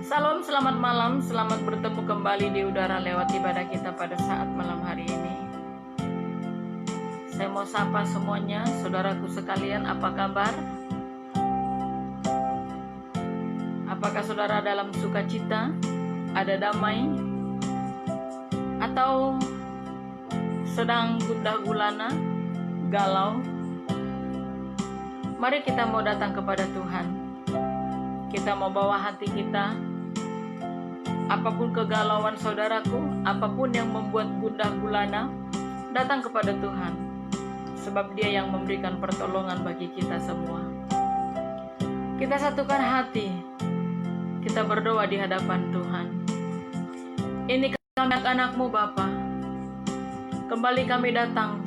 Salam, selamat malam, selamat bertemu kembali di udara lewat ibadah kita pada saat malam hari ini. Saya mau sapa semuanya, saudaraku sekalian, apa kabar? Apakah saudara dalam sukacita, ada damai, atau sedang gundah gulana, galau? Mari kita mau datang kepada Tuhan. Kita mau bawa hati kita, apapun kegalauan saudaraku, apapun yang membuat gundah gulana, datang kepada Tuhan, sebab Dia yang memberikan pertolongan bagi kita semua. Kita satukan hati, kita berdoa di hadapan Tuhan. Ini kami anak-anak-Mu Bapa, kembali kami datang,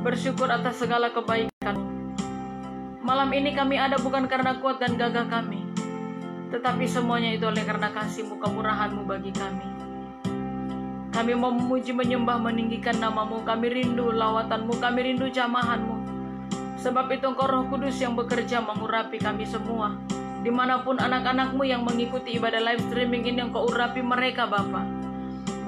bersyukur atas segala kebaikan. Malam ini kami ada bukan karena kuat dan gagah kami, tetapi semuanya itu oleh karena kasih-Mu, kemurahan-Mu bagi kami. Kami mau memuji, menyembah, meninggikan nama-Mu. Kami rindu lawatan-Mu, kami rindu jamahan-Mu. Sebab itu Engkau Roh Kudus yang bekerja mengurapi kami semua. Dimanapun anak-anak-Mu yang mengikuti ibadah live streaming ini, Engkau urapi mereka Bapa.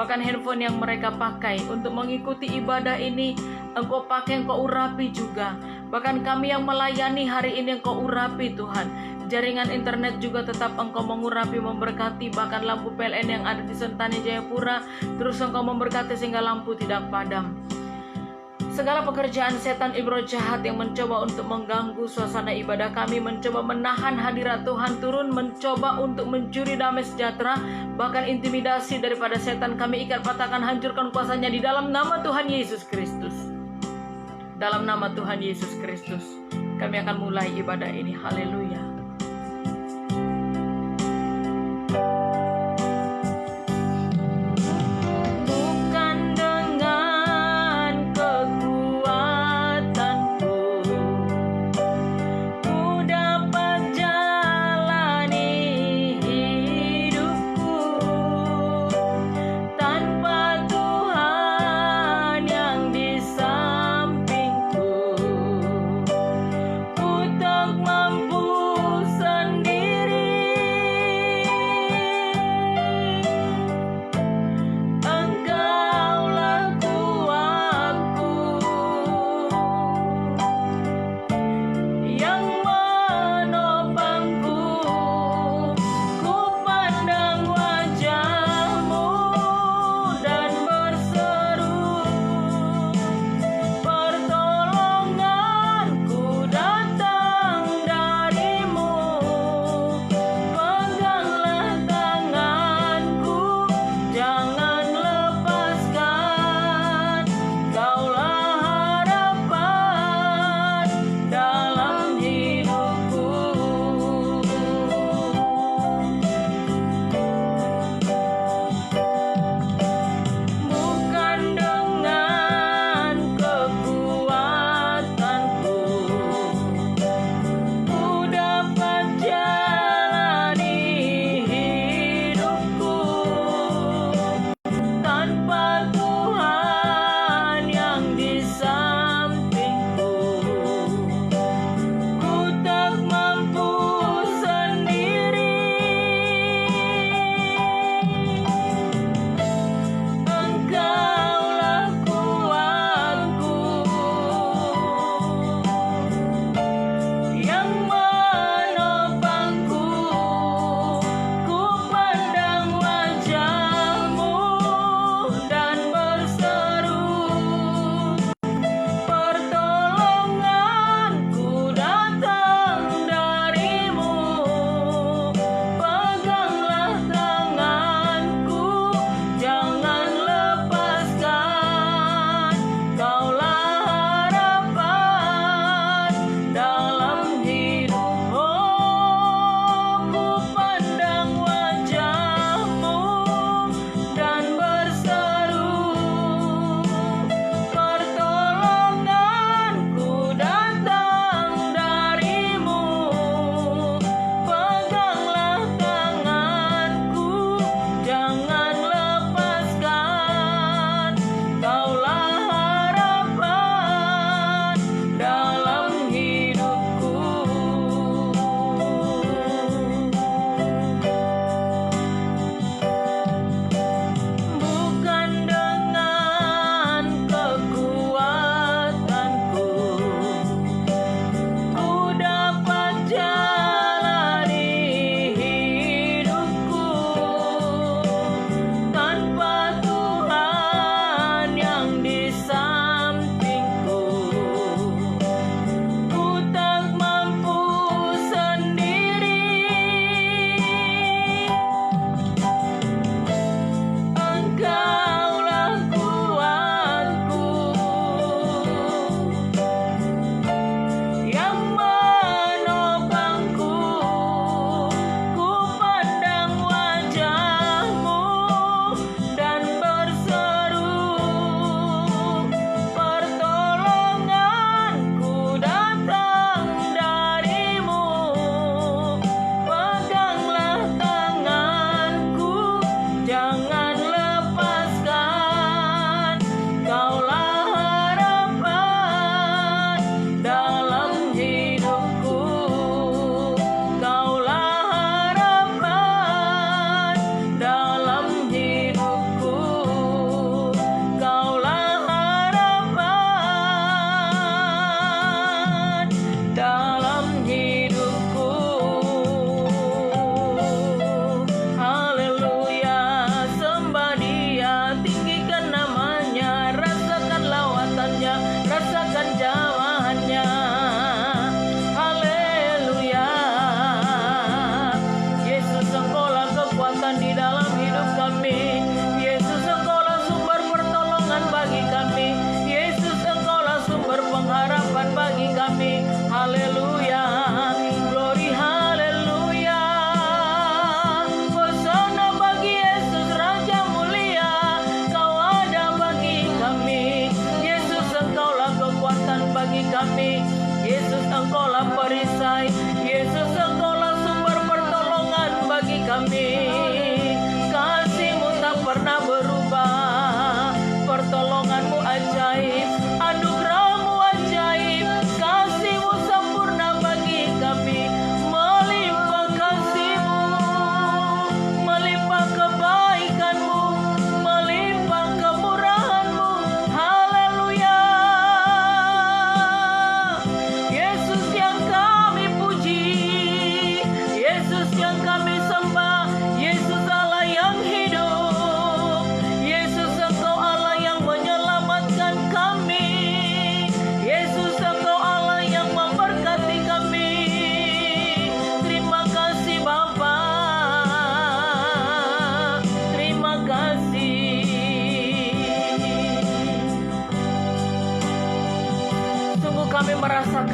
Bahkan handphone yang mereka pakai untuk mengikuti ibadah ini, Engkau pakai, Engkau urapi juga. Bahkan kami yang melayani hari ini, Engkau urapi Tuhan. Jaringan internet juga tetap Engkau mengurapi, memberkati. Bahkan lampu PLN yang ada di Sentani Jayapura, terus Engkau memberkati sehingga lampu tidak padam. Segala pekerjaan setan ibro jahat yang mencoba untuk mengganggu suasana ibadah kami, mencoba menahan hadirat Tuhan turun, mencoba untuk mencuri damai sejahtera, bahkan intimidasi daripada setan, kami ikat, patahkan, hancurkan kuasanya di dalam nama Tuhan Yesus Kristus. Dalam nama Tuhan Yesus Kristus, kami akan mulai ibadah ini. Haleluya. Mampu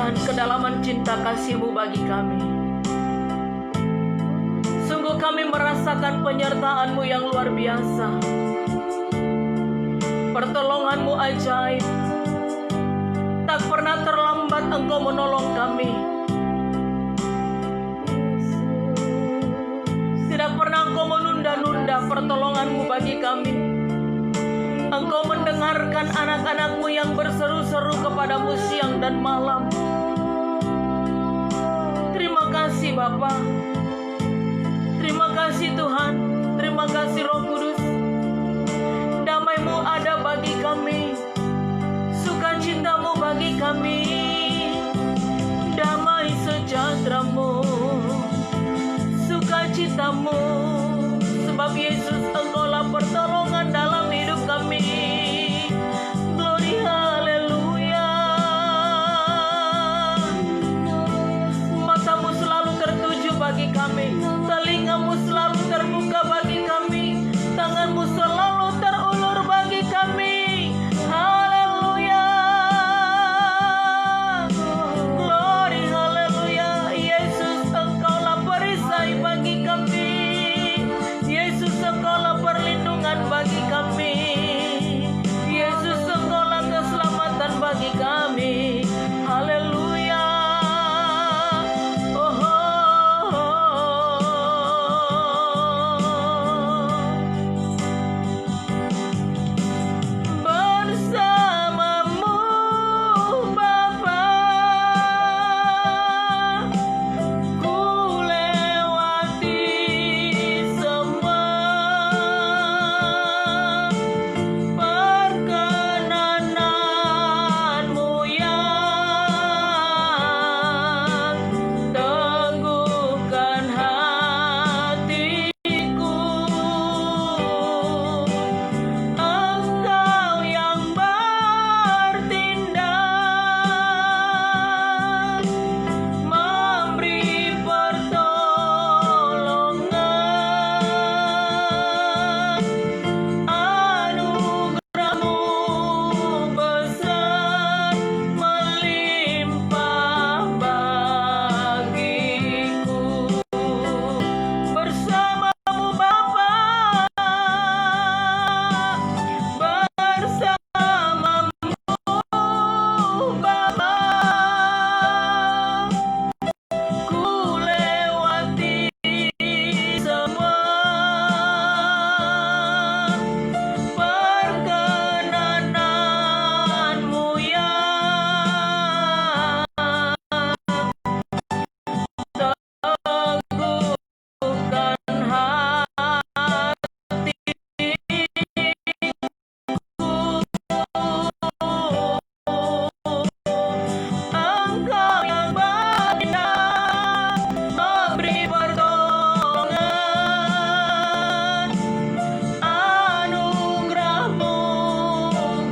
Tuhan, kedalaman cinta kasih-Mu bagi kami. Sungguh kami merasakan penyertaan-Mu yang luar biasa. Pertolongan-Mu ajaib. Tak pernah terlambat Engkau menolong kami. Tidak pernah Engkau menunda-nunda pertolongan-Mu bagi kami. Engkau mendengarkan anak-anak-Mu yang berseru-seru kepadamu siang dan malam. Terima kasih Bapa. Terima kasih Tuhan. Terima kasih Roh Kudus. Damai-Mu ada bagi kami. Sukacita-Mu bagi kami. Damai sejahtera-Mu, sukacita-Mu. Sebab Yesus, Engkaulah pertolongan dalam hidup kami. Glory haleluya. Mata-Mu selalu tertuju bagi kami, telinga-Mu selalu terbuka bagi kami, tangan-Mu selalu terulur bagi kami. Haleluya. Glory haleluya. Yesus, Engkaulah perisai bagi kami. Yesus, Engkaulah perlindungan bagi kami. Yesus, Engkaulah keselamatan bagi kami. Haleluya. Oh, oh, oh. Bersama-Mu Bapa, ku lewati semua perkenanan-Mu yang teguhkan hatiku. Engkau yang bertindak, memberi pertolongan. Anugerah-Mu besar melimpah bagiku. Bersama-Mu Bapa, bersama-Mu Bapa, ku lewati semua perkenanan-Mu yang teguhkan Engkau yang bertindak, memberi pertolongan. Anugerah-Mu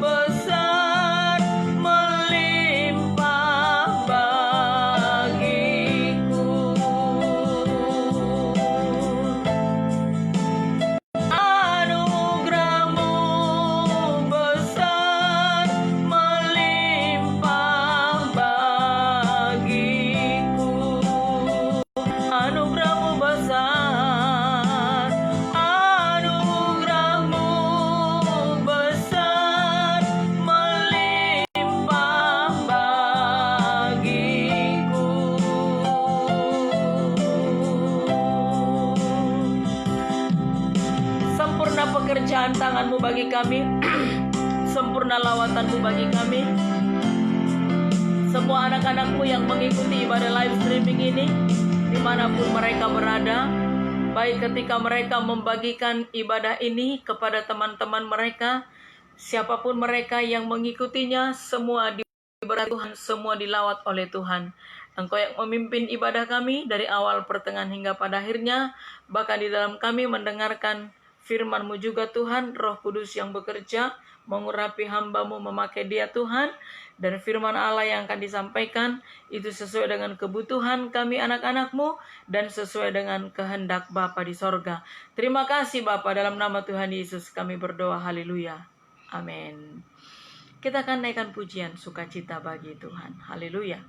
besar melimpah bagiku. Anugerah-Mu besar melimpah bagiku. Anugerah-Mu besar, anugerah-Mu besar melimpah bagiku. Sempurna pekerjaan tangan-Mu bagi kami. Sempurna lawatan-Mu bagi kami. Semua anak-anak-Mu yang mengikuti ibadah live streaming ini, dimanapun mereka berada, baik ketika mereka membagikan ibadah ini kepada teman-teman mereka, siapapun mereka yang mengikutinya, semua diberkati Tuhan, semua dilawat oleh Tuhan. Engkau yang memimpin ibadah kami dari awal, pertengahan, hingga pada akhirnya, bahkan di dalam kami mendengarkan firman-Mu juga Tuhan. Roh Kudus yang bekerja, mengurapi hamba-Mu, memakai dia Tuhan, dan firman Allah yang akan disampaikan itu sesuai dengan kebutuhan kami anak-anak-Mu dan sesuai dengan kehendak Bapa di sorga. Terima kasih Bapa, dalam nama Tuhan Yesus kami berdoa, haleluya, amin. Kita akan naikkan pujian sukacita bagi Tuhan, haleluya.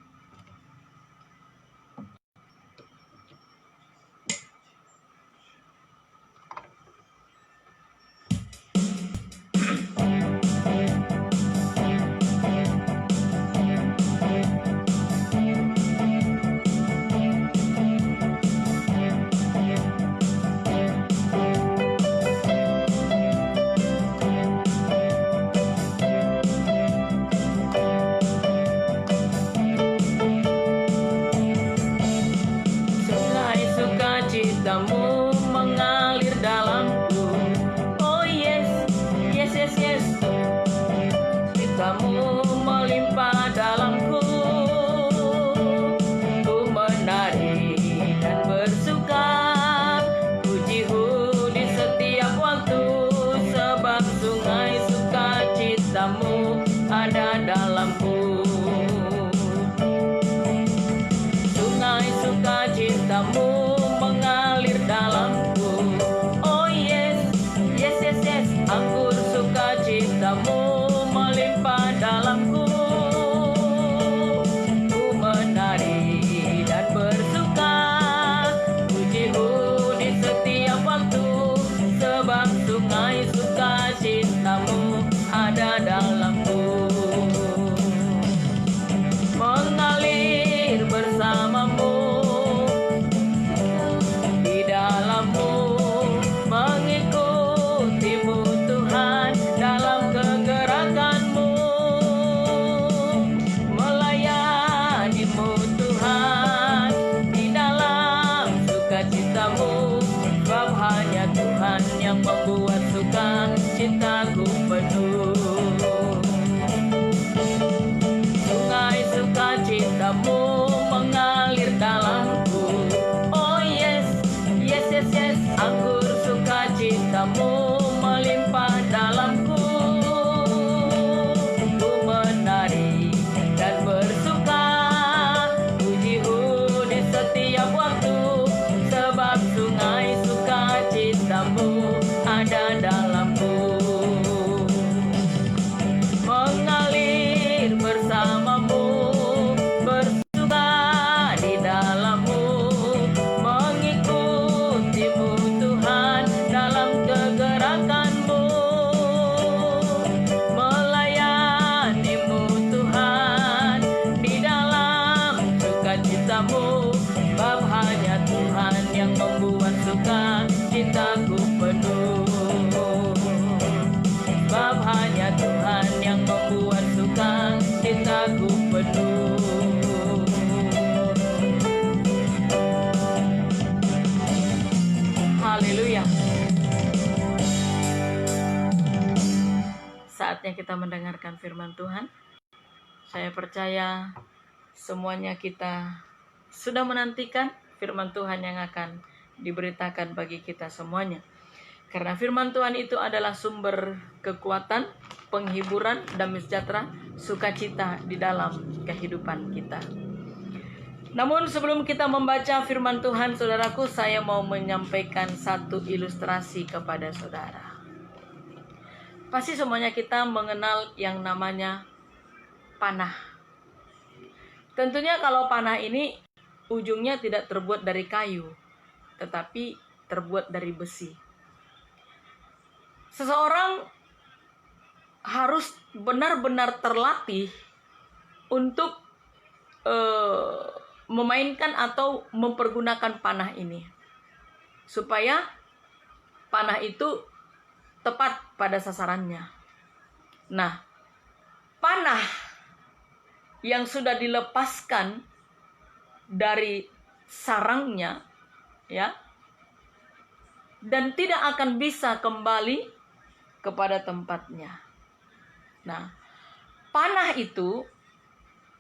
sukacitamu mengalir dalamku. Oh yes, yes, yes, yes, citamu melimpah dalamku. Ku menari dan bersuka, pujimu di setiap waktu, sebab sungai sukacitamu ada dalamku. Sungai sukacitamu mengalir dalamku. Oh yes, yes, yes, yes, anggur sukacitamu melimpah dalamku. Ku menari dan bersuka, pujimu di setiap waktu, sebab sungai sukacitamu ada dalamku. Mengalir bersamamu, di dalammu, mengikutimu Tuhan dalam kegerakanmu, melayanimu Tuhan di dalam sukacitamu, sebab hanya Tuhan yang membuat sukacitaku penuh. Sungai sukacitamu mengalir dalamku. Oh yes, yes, yes, yes, anggur sukacitamu melimpah dalamku. Ku menari dan bersuka, pujimu di setiap waktu, sebab sungai sukacitamu ada dalamku. Mengalir bersamamu, bersuka di dalammu, mengikutimu Tuhan dalam kegerakanmu, melayanimu Tuhan di dalam sukacitamu, sebab hanya Tuhan yang membuat sukacitaku penuh. Sebab hanya Tuhan yang membuat sukacitaku penuh. Haleluya. Saatnya kita mendengarkan firman Tuhan. Saya percaya semuanya kita sudah menantikan firman Tuhan yang akan diberitakan bagi kita semuanya. Karena firman Tuhan itu adalah sumber kekuatan, penghiburan, damai sejahtera, sukacita di dalam kehidupan kita. Namun sebelum kita membaca firman Tuhan, saudaraku, saya mau menyampaikan satu ilustrasi kepada saudara. Pasti semuanya kita mengenal yang namanya panah. Tentunya kalau panah ini ujungnya tidak terbuat dari kayu, tetapi terbuat dari besi. Seseorang harus benar-benar terlatih untuk memainkan atau mempergunakan panah ini, supaya panah itu tepat pada sasarannya. Nah, panah yang sudah dilepaskan dari sarangnya, ya, dan tidak akan bisa kembali kepada tempatnya. Nah, panah itu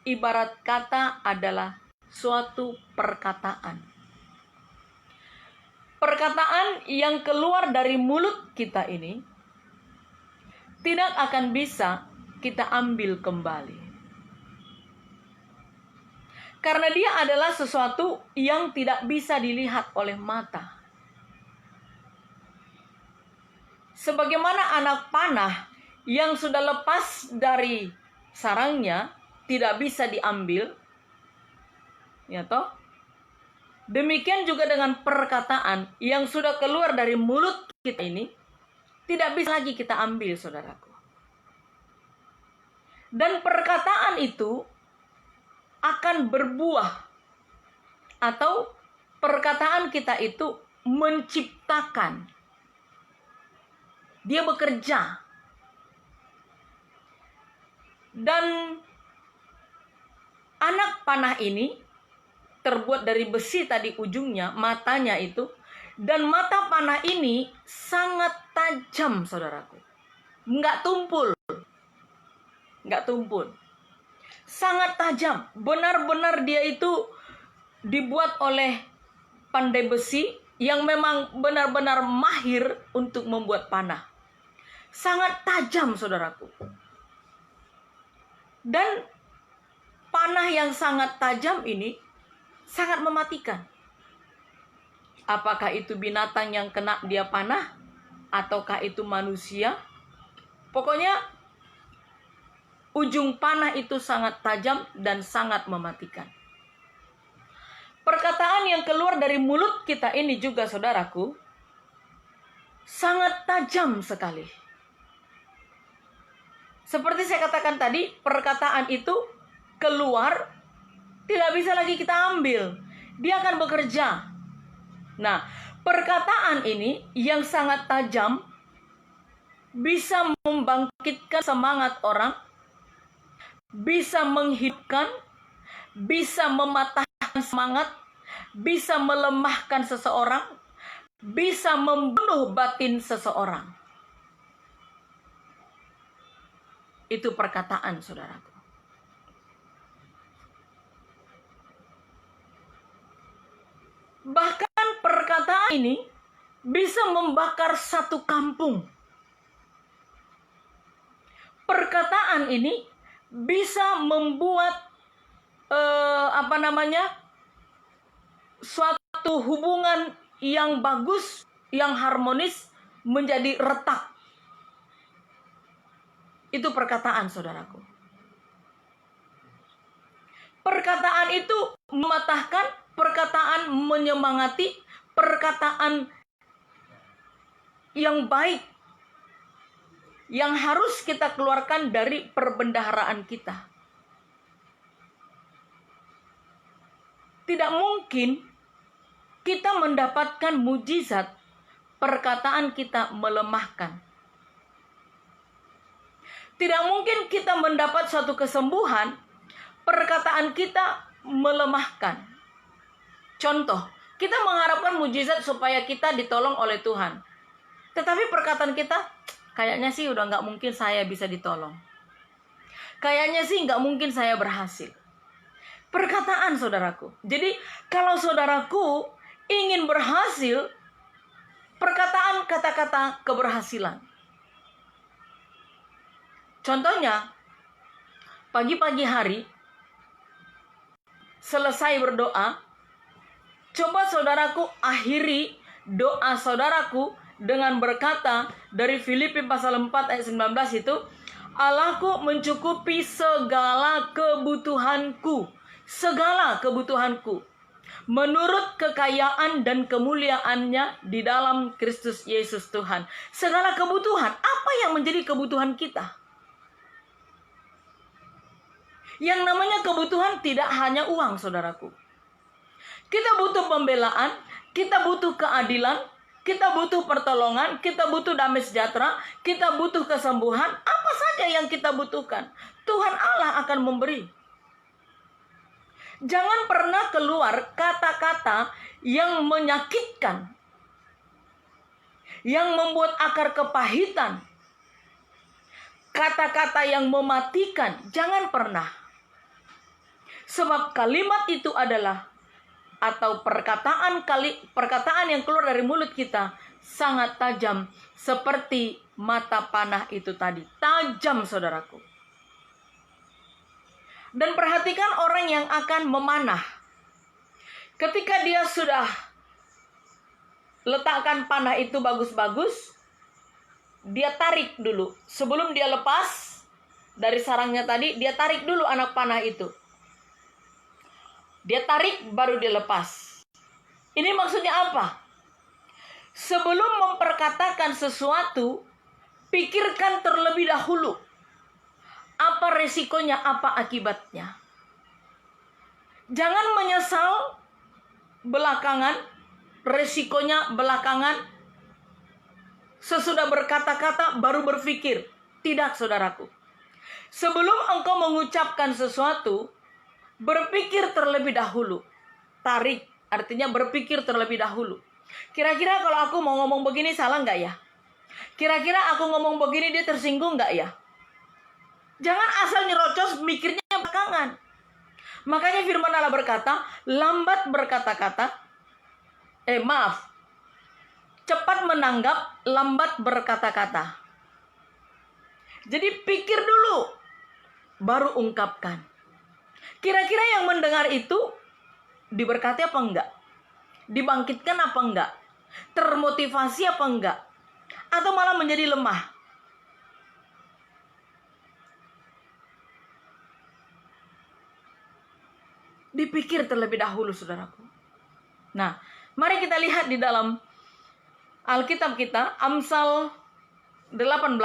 ibarat kata adalah suatu perkataan. Perkataan yang keluar dari mulut kita ini tidak akan bisa kita ambil kembali. Karena dia adalah sesuatu yang tidak bisa dilihat oleh mata. Sebagaimana anak panah yang sudah lepas dari sarangnya tidak bisa diambil, ya toh? Demikian juga dengan perkataan yang sudah keluar dari mulut kita ini tidak bisa lagi kita ambil, saudaraku. Dan perkataan itu akan berbuah, atau perkataan kita itu menciptakan. Dia bekerja. Dan anak panah ini terbuat dari besi tadi ujungnya, matanya itu, Dan mata panah ini sangat tajam, saudaraku. Nggak tumpul. Sangat tajam. Benar-benar dia itu dibuat oleh pandai besi yang memang benar-benar mahir untuk membuat panah. Sangat tajam, saudaraku. Dan panah yang sangat tajam ini sangat mematikan. Apakah itu binatang yang kena dia panah? Ataukah itu manusia? Pokoknya ujung panah itu sangat tajam dan sangat mematikan. Perkataan yang keluar dari mulut kita ini juga, saudaraku, sangat tajam sekali. Seperti saya katakan tadi, perkataan itu keluar, tidak bisa lagi kita ambil. Dia akan bekerja. Nah, perkataan ini yang sangat tajam bisa membangkitkan semangat orang, bisa menghidupkan, bisa mematahkan semangat, bisa melemahkan seseorang, bisa membunuh batin seseorang. Itu perkataan, saudaraku. Bahkan perkataan ini bisa membakar satu kampung. Perkataan ini bisa membuat suatu hubungan yang bagus, yang harmonis menjadi retak. Itu perkataan, saudaraku. Perkataan itu mematahkan, perkataan menyemangati, perkataan yang baik yang harus kita keluarkan dari perbendaharaan kita. Tidak mungkin kita mendapatkan mujizat perkataan kita melemahkan. Tidak mungkin kita mendapat suatu kesembuhan perkataan kita melemahkan. Contoh, kita mengharapkan mujizat supaya kita ditolong oleh Tuhan. Tetapi perkataan kita, kayaknya sih udah nggak mungkin saya bisa ditolong. Kayaknya sih nggak mungkin saya berhasil. Perkataan, saudaraku. Jadi kalau saudaraku ingin berhasil, perkataan kata-kata keberhasilan. Contohnya, pagi-pagi hari, selesai berdoa, coba saudaraku akhiri doa saudaraku dengan berkata dari Filipi pasal 4 ayat 19 itu, Allahku mencukupi segala kebutuhanku, menurut kekayaan dan kemuliaannya di dalam Kristus Yesus Tuhan. Segala kebutuhan, apa yang menjadi kebutuhan kita? Yang namanya kebutuhan tidak hanya uang, saudaraku. Kita butuh pembelaan, kita butuh keadilan, kita butuh pertolongan, kita butuh damai sejahtera, kita butuh kesembuhan. Apa saja yang kita butuhkan, Tuhan Allah akan memberi. Jangan pernah keluar kata-kata yang menyakitkan, yang membuat akar kepahitan, kata-kata yang mematikan. Jangan pernah. Sebab kalimat itu adalah, atau perkataan yang keluar dari mulut kita sangat tajam, seperti mata panah itu tadi. Tajam, saudaraku. Dan perhatikan orang yang akan memanah. Ketika dia sudah letakkan panah itu bagus-bagus, dia tarik dulu. Sebelum dia lepas dari sarangnya tadi, dia tarik dulu anak panah itu. Dia tarik, baru dia lepas. Ini maksudnya apa? Sebelum memperkatakan sesuatu, pikirkan terlebih dahulu. Apa resikonya, apa akibatnya. Jangan menyesal belakangan, resikonya belakangan. Sesudah berkata-kata, baru berpikir. Tidak, saudaraku. Sebelum engkau mengucapkan sesuatu, berpikir terlebih dahulu. Tarik, artinya berpikir terlebih dahulu. Kira-kira kalau aku mau ngomong begini salah nggak ya? Kira-kira aku ngomong begini dia tersinggung nggak ya? Jangan asal nyerocos mikirnya belakangan. Makanya firman Allah berkata, lambat berkata-kata, cepat menanggap, lambat berkata-kata. Jadi pikir dulu, baru ungkapkan. Kira-kira yang mendengar itu diberkati apa enggak? Dibangkitkan apa enggak? Termotivasi apa enggak? Atau malah menjadi lemah? Dipikir terlebih dahulu, saudaraku. Nah, mari kita lihat di dalam Alkitab kita, Amsal 18.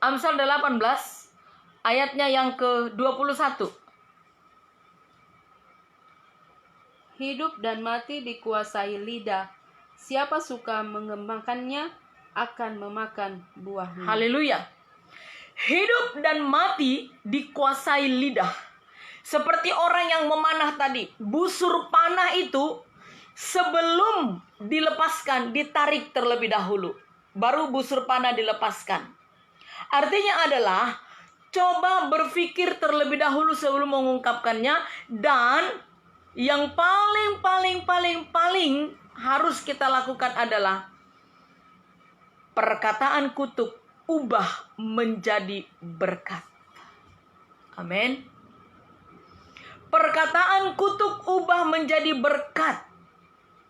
Amsal 18, ayatnya yang ke-21. Hidup dan mati dikuasai lidah. Siapa suka mengembangkannya akan memakan buahnya. Haleluya. Hidup dan mati dikuasai lidah. Seperti orang yang memanah tadi. Busur panah itu sebelum dilepaskan, ditarik terlebih dahulu. Baru busur panah dilepaskan. Artinya adalah coba berpikir terlebih dahulu sebelum mengungkapkannya. Dan yang paling harus kita lakukan adalah perkataan kutuk ubah menjadi berkat. Amin. Perkataan kutuk ubah menjadi berkat.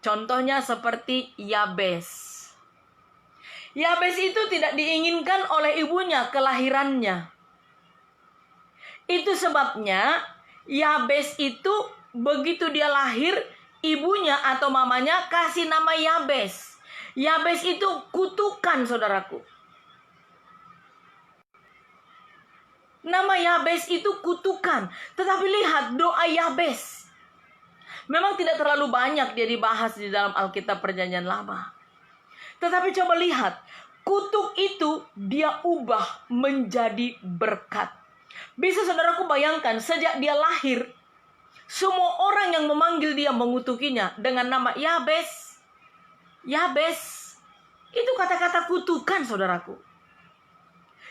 Contohnya seperti Yabes. Yabes itu tidak diinginkan oleh ibunya kelahirannya. Itu sebabnya Yabes itu begitu dia lahir, ibunya atau mamanya kasih nama Yabes. Yabes itu kutukan, saudaraku. Nama Yabes itu kutukan. Tetapi lihat doa Yabes. Memang tidak terlalu banyak dia dibahas di dalam Alkitab Perjanjian Lama. Tetapi coba lihat, kutuk itu dia ubah menjadi berkat. Bisa saudaraku bayangkan, sejak dia lahir, semua orang yang memanggil dia mengutukinya dengan nama Yabes. Yabes. Itu kata-kata kutukan, saudaraku.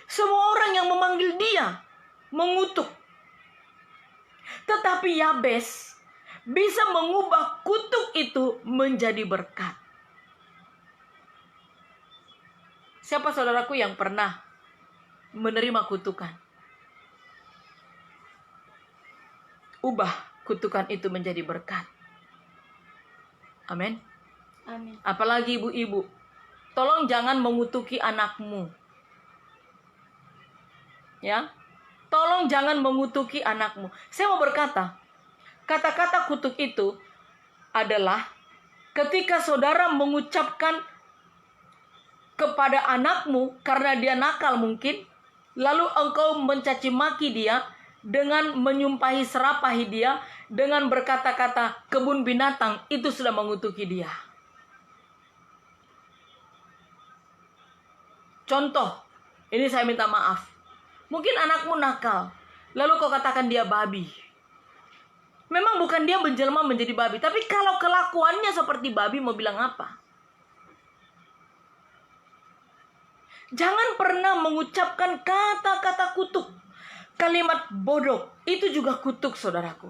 Semua orang yang memanggil dia mengutuk. Tetapi Yabes bisa mengubah kutuk itu menjadi berkat. Siapa saudaraku yang pernah menerima kutukan? Ubah kutukan itu menjadi berkat. Amin. Amin. Apalagi ibu-ibu, tolong jangan mengutuki anakmu. Ya, tolong jangan mengutuki anakmu. Saya mau berkata, kata-kata kutuk itu adalah ketika saudara mengucapkan kepada anakmu karena dia nakal mungkin, lalu engkau mencaci maki dia dengan menyumpahi serapahi dia, dengan berkata-kata kebun binatang, itu sudah mengutuki dia. Contoh, ini saya minta maaf. Mungkin anakmu nakal, lalu kau katakan dia babi. Memang bukan dia menjelma menjadi babi, tapi kalau kelakuannya seperti babi, mau bilang apa? Jangan pernah mengucapkan kata-kata kutuk. Kalimat bodoh, itu juga kutuk, saudaraku.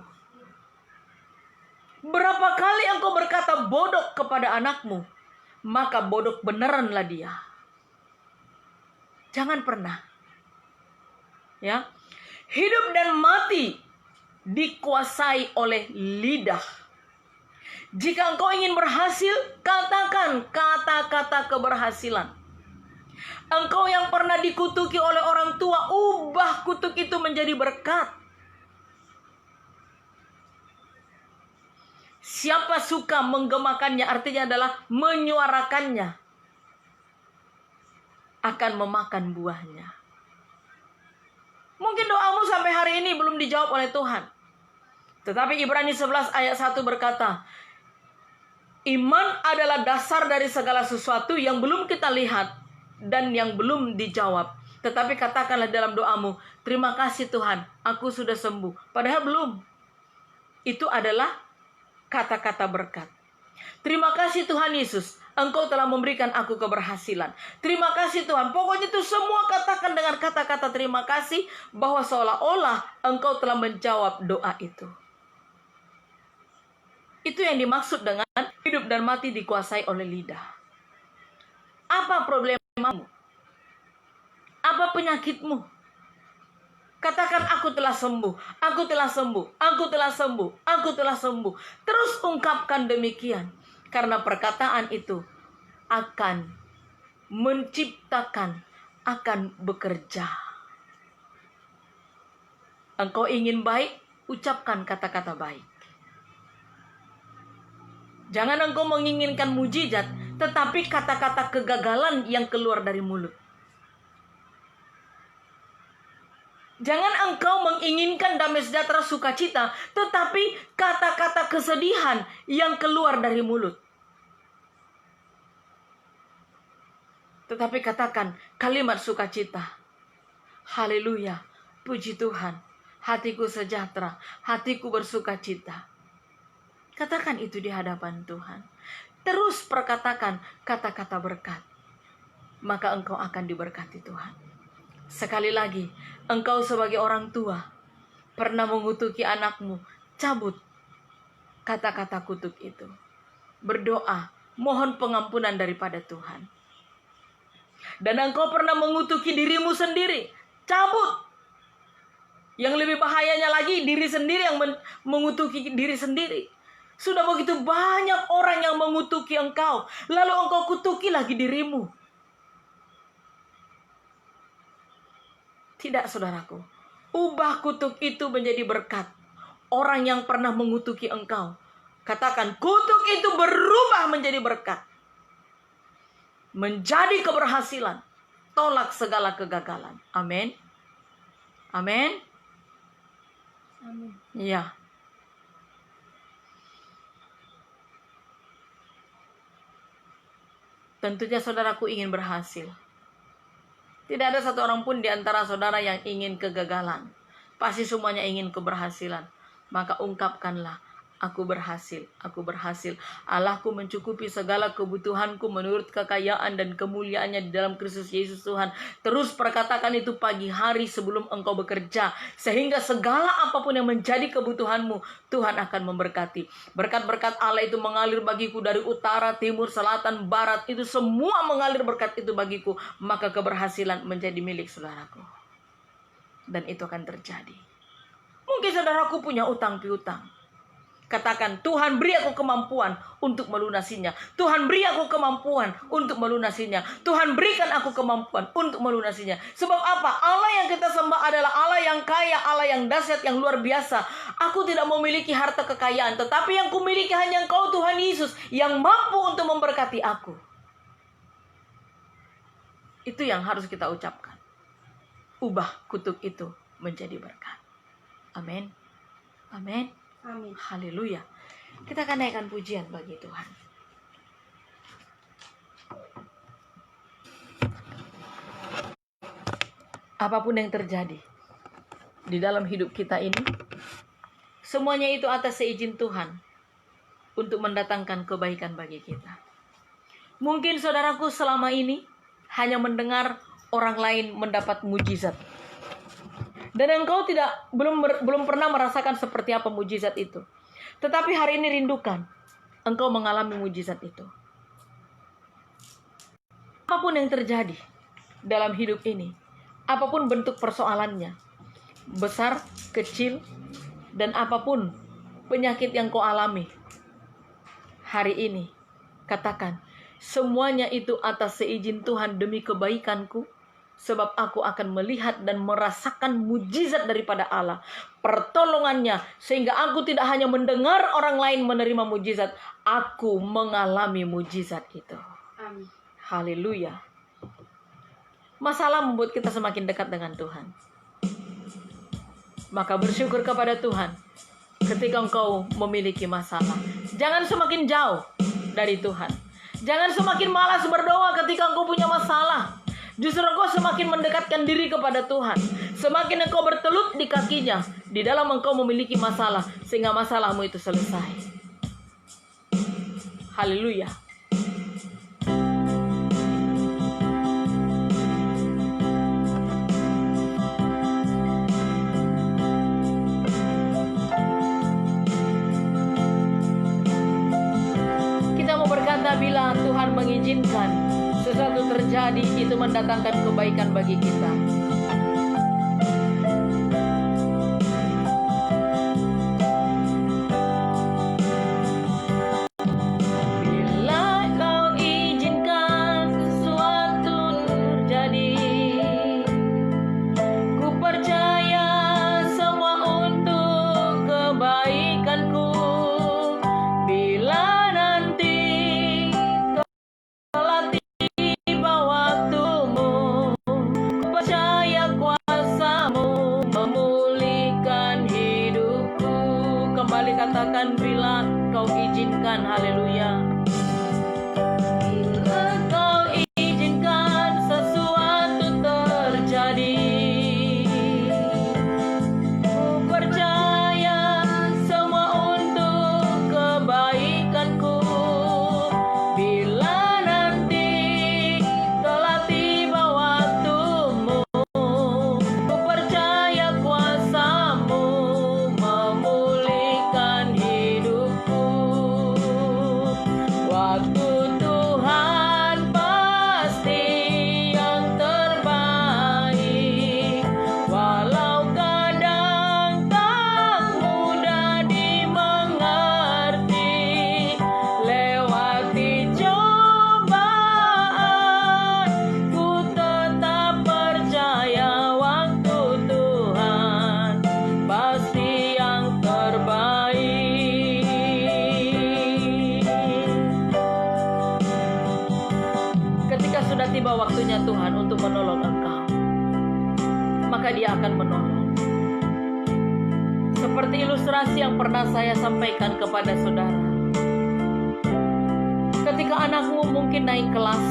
Berapa kali engkau berkata bodoh kepada anakmu, maka bodoh beneranlah dia. Jangan pernah. Ya. Hidup dan mati dikuasai oleh lidah. Jika engkau ingin berhasil, katakan kata-kata keberhasilan. Engkau yang pernah dikutuki oleh orang tua, ubah kutuk itu menjadi berkat. Siapa suka menggemakannya, artinya adalah menyuarakannya, akan memakan buahnya. Mungkin doamu sampai hari ini belum dijawab oleh Tuhan. Tetapi Ibrani 11 ayat 1 berkata, iman adalah dasar dari segala sesuatu yang belum kita lihat dan yang belum dijawab. Tetapi katakanlah dalam doamu, terima kasih Tuhan, aku sudah sembuh. Padahal belum. Itu adalah kata-kata berkat. Terima kasih Tuhan Yesus, Engkau telah memberikan aku keberhasilan. Terima kasih Tuhan. Pokoknya itu semua katakan dengan kata-kata terima kasih, bahwa seolah-olah Engkau telah menjawab doa itu. Itu yang dimaksud dengan hidup dan mati dikuasai oleh lidah. Apa problemamu? Apa penyakitmu? Katakan, aku telah sembuh, aku telah sembuh, aku telah sembuh, aku telah sembuh. Terus ungkapkan demikian. Karena perkataan itu akan menciptakan, akan bekerja. Engkau ingin baik, ucapkan kata-kata baik. Jangan engkau menginginkan mujizat, tetapi kata-kata kegagalan yang keluar dari mulut. Jangan engkau menginginkan damai sejahtera sukacita, tetapi kata-kata kesedihan yang keluar dari mulut. Tetapi katakan kalimat sukacita. Haleluya, puji Tuhan, hatiku sejahtera, hatiku bersukacita. Katakan itu di hadapan Tuhan. Terus perkatakan kata-kata berkat. Maka engkau akan diberkati Tuhan. Sekali lagi, engkau sebagai orang tua pernah mengutuki anakmu, cabut kata-kata kutuk itu. Berdoa, mohon pengampunan daripada Tuhan. Dan engkau pernah mengutuki dirimu sendiri, cabut. Yang lebih bahayanya lagi, diri sendiri yang mengutuki diri sendiri. Sudah begitu banyak orang yang mengutuki engkau, lalu engkau kutuki lagi dirimu. Tidak, saudaraku. Ubah kutuk itu menjadi berkat. Orang yang pernah mengutuki engkau, katakan, kutuk itu berubah menjadi berkat. Menjadi keberhasilan. Tolak segala kegagalan. Amin. Amin. Amin. Ya. Tentunya saudaraku ingin berhasil. Tidak ada satu orang pun di antara saudara yang ingin kegagalan. Pasti semuanya ingin keberhasilan. Maka ungkapkanlah, aku berhasil, aku berhasil. Allahku mencukupi segala kebutuhanku menurut kekayaan dan kemuliaannya di dalam Kristus Yesus Tuhan. Terus perkatakan itu pagi hari sebelum engkau bekerja. Sehingga segala apapun yang menjadi kebutuhanmu, Tuhan akan memberkati. Berkat-berkat Allah itu mengalir bagiku dari utara, timur, selatan, barat. Itu semua mengalir berkat itu bagiku. Maka keberhasilan menjadi milik saudaraku. Dan itu akan terjadi. Mungkin saudaraku punya utang piutang. Katakan, Tuhan beri aku kemampuan untuk melunasinya. Tuhan beri aku kemampuan untuk melunasinya. Tuhan berikan aku kemampuan untuk melunasinya. Sebab apa? Allah yang kita sembah adalah Allah yang kaya, Allah yang dahsyat, yang luar biasa. Aku tidak memiliki harta kekayaan, tetapi yang kumiliki hanya Engkau Tuhan Yesus, yang mampu untuk memberkati aku. Itu yang harus kita ucapkan. Ubah kutuk itu menjadi berkat. Amin. Amin. Amin. Haleluya. Kita akan naikkan pujian bagi Tuhan. Apapun yang terjadi di dalam hidup kita ini, semuanya itu atas seizin Tuhan untuk mendatangkan kebaikan bagi kita. Mungkin saudaraku selama ini hanya mendengar orang lain mendapat mujizat. Dan engkau belum pernah merasakan seperti apa mujizat itu. Tetapi hari ini rindukan engkau mengalami mujizat itu. Apapun yang terjadi dalam hidup ini, apapun bentuk persoalannya, besar, kecil, dan apapun penyakit yang kau alami, hari ini katakan, semuanya itu atas seizin Tuhan demi kebaikanku. Sebab aku akan melihat dan merasakan mujizat daripada Allah, pertolongannya, sehingga aku tidak hanya mendengar orang lain menerima mujizat, aku mengalami mujizat itu. Amin. Haleluya. Masalah membuat kita semakin dekat dengan Tuhan. Maka bersyukur kepada Tuhan ketika engkau memiliki masalah. Jangan semakin jauh dari Tuhan. Jangan semakin malas berdoa ketika engkau punya masalah. Justru engkau semakin mendekatkan diri kepada Tuhan. Semakin engkau bertelut di kakinya, di dalam engkau memiliki masalah, sehingga masalahmu itu selesai. Haleluya. Kita mau berkata, bila Tuhan mengizinkan sesuatu terjadi, itu mendatangkan kebaikan bagi kita. Bila kau izinkan sesuatu terjadi, ku percaya semua untuk kebaikanku. Bila nanti telah tiba waktumu, ku percaya kuasa-Mu memulihkan hidupku. Kembali katakan, bila kau izinkan. Haleluya. Bila kau izinkan sesuatu terjadi, ku percaya semua untuk kebaikanku. Bila nanti telah tiba waktumu, ku percaya kuasa-Mu memulihkan hidupku. Waktu Tuhan pasti yang terbaik, walau kadang tak mudah dimengerti. Lewati cobaan, ku tetap percaya waktu Tuhan pasti yang terbaik. Ketika sudah tiba waktunya Tuhan untuk menolong engkau, maka Dia akan menolong. Seperti ilustrasi yang pernah saya sampaikan kepada saudara. Ketika anakmu mungkin naik kelas,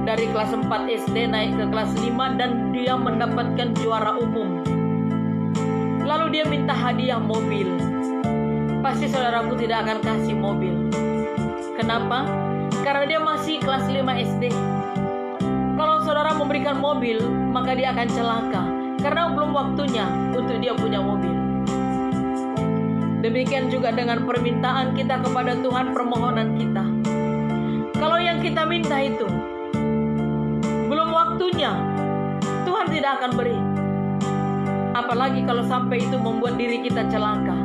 dari kelas 4 SD naik ke kelas 5 dan dia mendapatkan juara umum, lalu dia minta hadiah mobil, pasti saudaraku tidak akan kasih mobil. Kenapa? Karena dia masih kelas 5 SD. Kalau saudara memberikan mobil, maka dia akan celaka, karena belum waktunya untuk dia punya mobil. Demikian juga dengan permintaan kita kepada Tuhan, permohonan kita. Kalau yang kita minta itu belum waktunya, Tuhan tidak akan beri. Apalagi kalau sampai itu membuat diri kita celaka,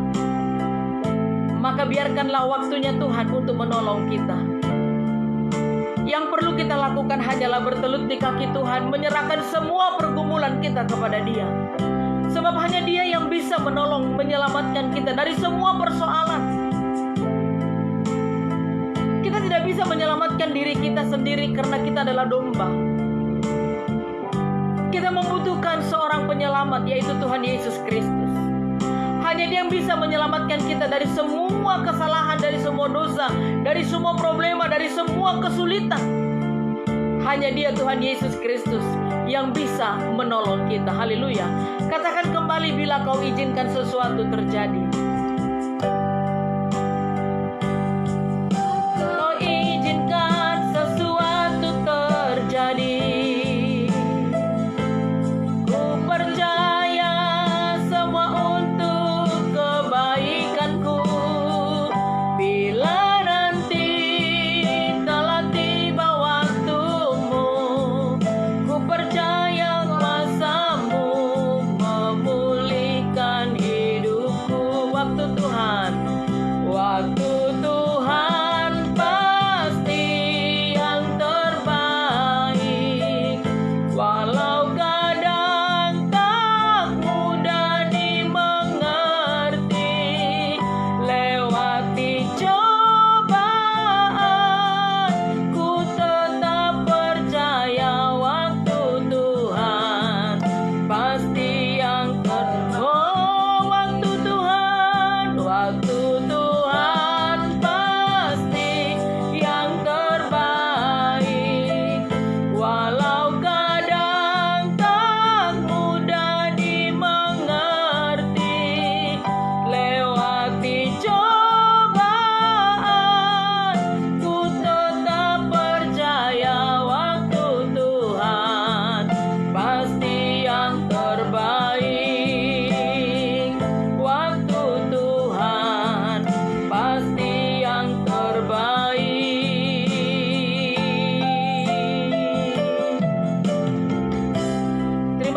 maka biarkanlah waktunya Tuhan untuk menolong kita. Yang perlu kita lakukan hanyalah bertelut di kaki Tuhan, menyerahkan semua pergumulan kita kepada Dia. Sebab hanya Dia yang bisa menolong, menyelamatkan kita dari semua persoalan. Kita tidak bisa menyelamatkan diri kita sendiri karena kita adalah domba. Kita membutuhkan seorang penyelamat, yaitu Tuhan Yesus Kristus. Hanya Dia yang bisa menyelamatkan kita dari semua kesalahan, dari semua dosa, dari semua problema, dari semua kesulitan. Hanya Dia, Tuhan Yesus Kristus, yang bisa menolong kita. Haleluya. Katakan kembali, bila kau izinkan sesuatu terjadi. Kau izinkan sesuatu terjadi, ku percaya semua untuk kebaikanku. Bila nanti telah tiba waktumu, ku percaya kuasa-Mu memulihkan hidupku.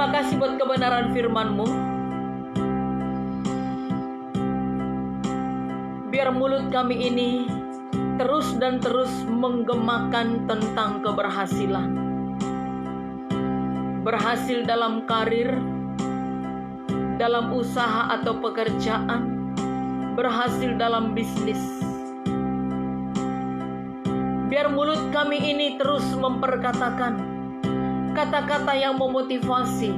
Terima kasih buat kebenaran firman-Mu. Biar mulut kami ini terus dan terus menggemakan tentang keberhasilan. Berhasil dalam karir, dalam usaha atau pekerjaan, berhasil dalam bisnis. Biar mulut kami ini terus memperkatakan kata-kata yang memotivasi,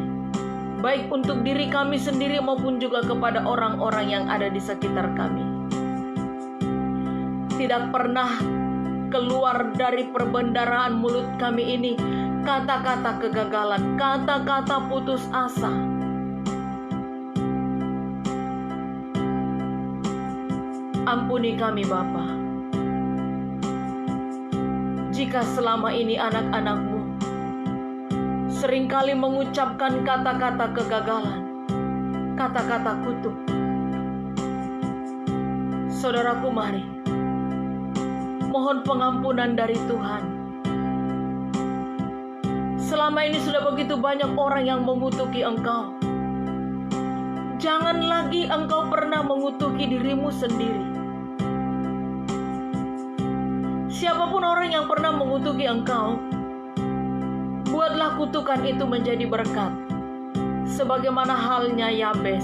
baik untuk diri kami sendiri maupun juga kepada orang-orang yang ada di sekitar kami. Tidak pernah keluar dari perbendaharaan mulut kami ini kata-kata kegagalan, kata-kata putus asa. Ampuni kami Bapa, jika selama ini anak-anak-Mu seringkali mengucapkan kata-kata kegagalan, kata-kata kutuk. Saudaraku, mari mohon pengampunan dari Tuhan. Selama ini sudah begitu banyak orang yang mengutuki engkau. Jangan lagi engkau pernah mengutuki dirimu sendiri. Siapapun orang yang pernah mengutuki engkau, buatlah kutukan itu menjadi berkat, sebagaimana halnya Yabes.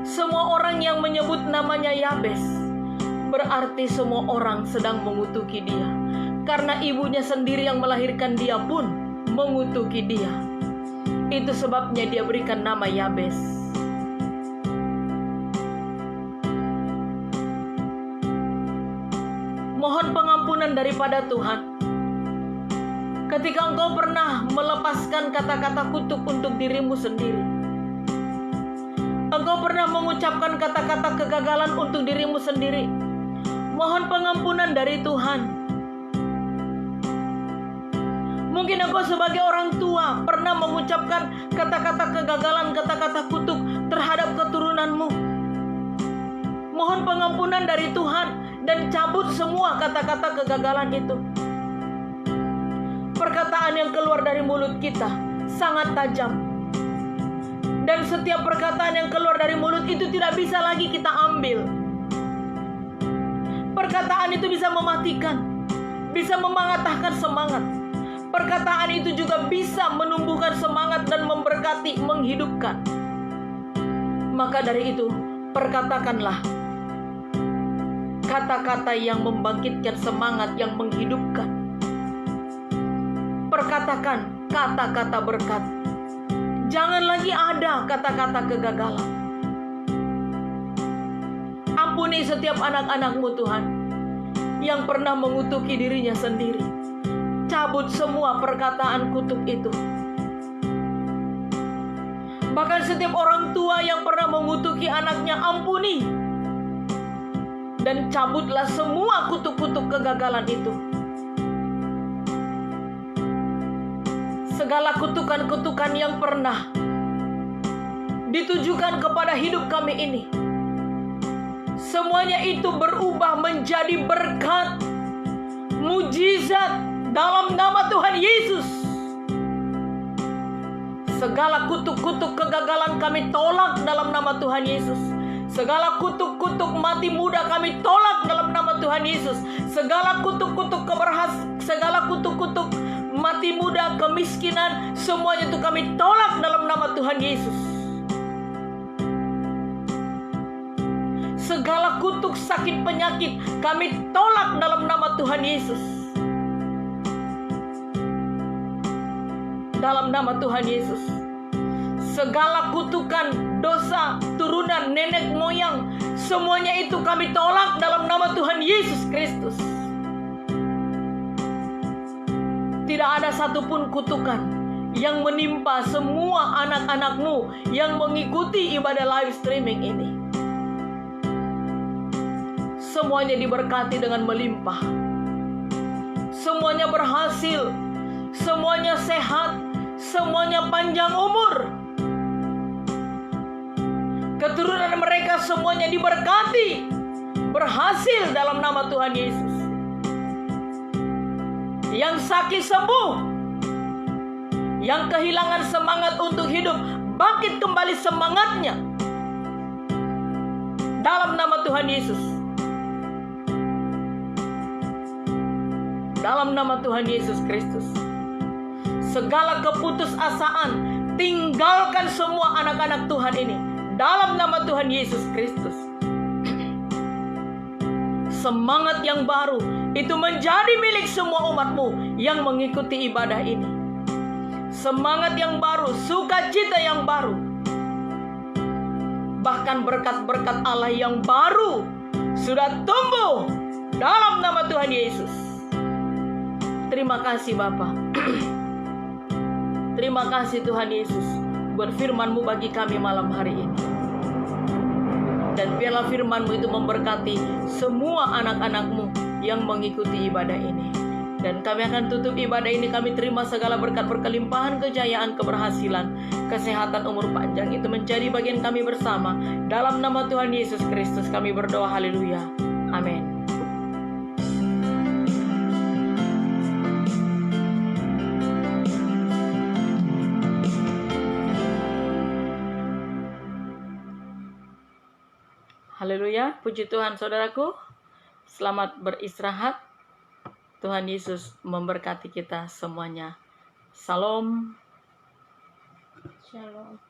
Semua orang yang menyebut namanya Yabes, berarti semua orang sedang mengutuki dia. Karena ibunya sendiri yang melahirkan dia pun mengutuki dia. Itu sebabnya dia berikan nama Yabes. Mohon pengampunan daripada Tuhan. Ketika engkau pernah melepaskan kata-kata kutuk untuk dirimu sendiri, engkau pernah mengucapkan kata-kata kegagalan untuk dirimu sendiri, mohon pengampunan dari Tuhan. Mungkin engkau sebagai orang tua pernah mengucapkan kata-kata kegagalan, kata-kata kutuk terhadap keturunanmu. Mohon pengampunan dari Tuhan dan cabut semua kata-kata kegagalan itu. Perkataan yang keluar dari mulut kita sangat tajam. Dan setiap perkataan yang keluar dari mulut itu tidak bisa lagi kita ambil. Perkataan itu bisa mematikan, bisa mematahkan semangat. Perkataan itu juga bisa menumbuhkan semangat dan memberkati, menghidupkan. Maka dari itu, perkatakanlah kata-kata yang membangkitkan semangat, yang menghidupkan. Perkatakan kata-kata berkat. Jangan lagi ada kata-kata kegagalan. Ampuni setiap anak-anak-Mu Tuhan yang pernah mengutuki dirinya sendiri. Cabut semua perkataan kutuk itu. Bahkan setiap orang tua yang pernah mengutuki anaknya, ampuni. Dan cabutlah semua kutuk-kutuk kegagalan itu. Segala kutukan-kutukan yang pernah ditujukan kepada hidup kami ini, semuanya itu berubah menjadi berkat, mujizat dalam nama Tuhan Yesus. Segala kutuk-kutuk kegagalan kami tolak dalam nama Tuhan Yesus. Segala kutuk-kutuk mati muda kami tolak dalam nama Tuhan Yesus. Segala kutuk-kutuk segala kutuk-kutuk mati muda, kemiskinan, semuanya itu kami tolak dalam nama Tuhan Yesus. Segala kutuk sakit penyakit kami tolak dalam nama Tuhan Yesus. Dalam nama Tuhan Yesus. Segala kutukan dosa turunan nenek moyang, semuanya itu kami tolak dalam nama Tuhan Yesus Kristus. Tidak ada satupun kutukan yang menimpa semua anak-anak-Mu yang mengikuti ibadah live streaming ini. Semuanya diberkati dengan melimpah. Semuanya berhasil. Semuanya sehat. Semuanya panjang umur. Keturunan mereka semuanya diberkati. Berhasil dalam nama Tuhan Yesus. yang sakit sembuh, yang kehilangan semangat untuk hidup, bangkit kembali semangatnya dalam nama Tuhan Yesus. Dalam nama Tuhan Yesus Kristus. Segala keputusasaan, tinggalkan semua anak-anak Tuhan ini dalam nama Tuhan Yesus Kristus. Semangat yang baru itu menjadi milik semua umat-Mu yang mengikuti ibadah ini. Semangat yang baru, sukacita yang baru, bahkan berkat-berkat Allah yang baru sudah tumbuh dalam nama Tuhan Yesus. Terima kasih Bapa. Terima kasih Tuhan Yesus buat firman-Mu bagi kami malam hari ini. Dan biarlah firman-Mu itu memberkati semua anak-anak-Mu yang mengikuti ibadah ini. Dan kami akan tutup ibadah ini, kami terima segala berkat berkelimpahan, kejayaan, keberhasilan, kesehatan, umur panjang itu menjadi bagian kami bersama. Dalam nama Tuhan Yesus Kristus kami berdoa, haleluya, amin. Haleluya, puji Tuhan saudaraku. Selamat beristirahat. Tuhan Yesus memberkati kita semuanya. Salam. Shalom.